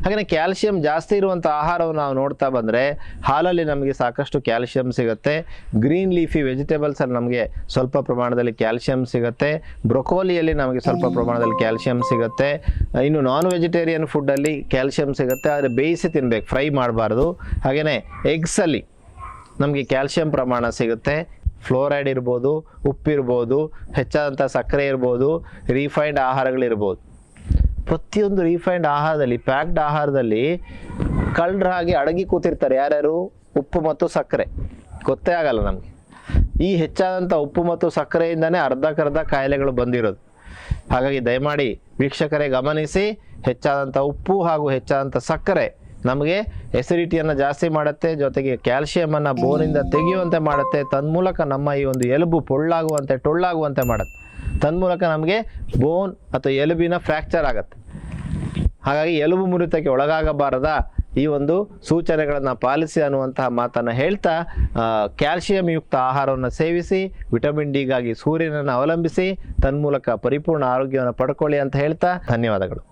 ಹಾಗೆಯೇ ಕ್ಯಾಲ್ಸಿಯಂ ಜಾಸ್ತಿ ಇರುವಂಥ ಆಹಾರವನ್ನು ನಾವು ನೋಡ್ತಾ ಬಂದರೆ ಹಾಲಲ್ಲಿ ನಮಗೆ ಸಾಕಷ್ಟು ಕ್ಯಾಲ್ಸಿಯಂ ಸಿಗುತ್ತೆ. ಗ್ರೀನ್ ಲೀಫಿ ವೆಜಿಟೇಬಲ್ಸಲ್ಲಿ ನಮಗೆ ಸ್ವಲ್ಪ ಪ್ರಮಾಣದಲ್ಲಿ ಕ್ಯಾಲ್ಸಿಯಂ ಸಿಗುತ್ತೆ. ಬ್ರೊಕೋಲಿಯಲ್ಲಿ ನಮಗೆ ಸ್ವಲ್ಪ ಪ್ರಮಾಣದಲ್ಲಿ ಕ್ಯಾಲ್ಸಿಯಂ ಸಿಗುತ್ತೆ. ಇನ್ನು ನಾನ್ ವೆಜಿಟೇರಿಯನ್ ಫುಡ್ಡಲ್ಲಿ ಕ್ಯಾಲ್ಸಿಯಂ ಸಿಗುತ್ತೆ, ಆದರೆ ಬೇಯಿಸಿ ತಿನ್ನಬೇಕು, ಫ್ರೈ ಮಾಡಬಾರ್ದು. ಹಾಗೆಯೇ ಎಗ್ಸಲ್ಲಿ ನಮಗೆ ಕ್ಯಾಲ್ಸಿಯಂ ಪ್ರಮಾಣ ಸಿಗುತ್ತೆ. ಫ್ಲೋರೈಡ್ ಇರ್ಬೋದು, ಉಪ್ಪಿರ್ಬೋದು, ಹೆಚ್ಚಾದಂಥ ಸಕ್ಕರೆ ಇರ್ಬೋದು, ರಿಫೈನ್ಡ್ ಆಹಾರಗಳಿರ್ಬೋದು. ಪ್ರತಿಯೊಂದು ರಿಫೈನ್ಡ್ ಆಹಾರದಲ್ಲಿ, ಪ್ಯಾಕ್ಡ್ ಆಹಾರದಲ್ಲಿ ಕಳ್ಳರಾಗಿ ಅಡಗಿ ಕೂತಿರ್ತಾರೆ ಯಾರ್ಯಾರು? ಉಪ್ಪು ಮತ್ತು ಸಕ್ಕರೆ. ಗೊತ್ತೇ ಆಗಲ್ಲ ನಮಗೆ. ಈ ಹೆಚ್ಚಾದಂಥ ಉಪ್ಪು ಮತ್ತು ಸಕ್ಕರೆಯಿಂದನೇ ಅರ್ಧಕ್ಕರ್ಧ ಕಾಯಿಲೆಗಳು ಬಂದಿರೋದು. ಹಾಗಾಗಿ ದಯಮಾಡಿ ವೀಕ್ಷಕರೇ ಗಮನಿಸಿ, ಹೆಚ್ಚಾದಂಥ ಉಪ್ಪು ಹಾಗೂ ಹೆಚ್ಚಾದಂಥ ಸಕ್ಕರೆ ನಮಗೆ ಎಸಿಡಿಟಿಯನ್ನು ಜಾಸ್ತಿ ಮಾಡುತ್ತೆ, ಜೊತೆಗೆ ಕ್ಯಾಲ್ಸಿಯಮನ್ನು ಬೋನಿಂದ ತೆಗೆಯುವಂತೆ ಮಾಡುತ್ತೆ. ತನ್ಮೂಲಕ ನಮ್ಮ ಈ ಒಂದು ಎಲುಬು ಟೊಳ್ಳಾಗುವಂತೆ ಮಾಡುತ್ತೆ. ತನ್ಮೂಲಕ ನಮಗೆ ಬೋನ್ ಅಥವಾ ಎಲುಬಿನ ಫ್ರ್ಯಾಕ್ಚರ್ ಆಗುತ್ತೆ. ಹಾಗಾಗಿ ಎಲುಬು ಮುರಿತಕ್ಕೆ ಒಳಗಾಗಬಾರದ ಈ ಒಂದು ಸೂಚನೆಗಳನ್ನು ಪಾಲಿಸಿ ಅನ್ನುವಂತಹ ಮಾತನ್ನು ಹೇಳ್ತಾ, ಕ್ಯಾಲ್ಸಿಯಂ ಯುಕ್ತ ಆಹಾರವನ್ನು ಸೇವಿಸಿ, ವಿಟಮಿನ್ ಡಿಗಾಗಿ ಸೂರ್ಯನನ್ನು ಅವಲಂಬಿಸಿ, ತನ್ಮೂಲಕ ಪರಿಪೂರ್ಣ ಆರೋಗ್ಯವನ್ನು ಪಡ್ಕೊಳ್ಳಿ ಅಂತ ಹೇಳ್ತಾ ಧನ್ಯವಾದಗಳು.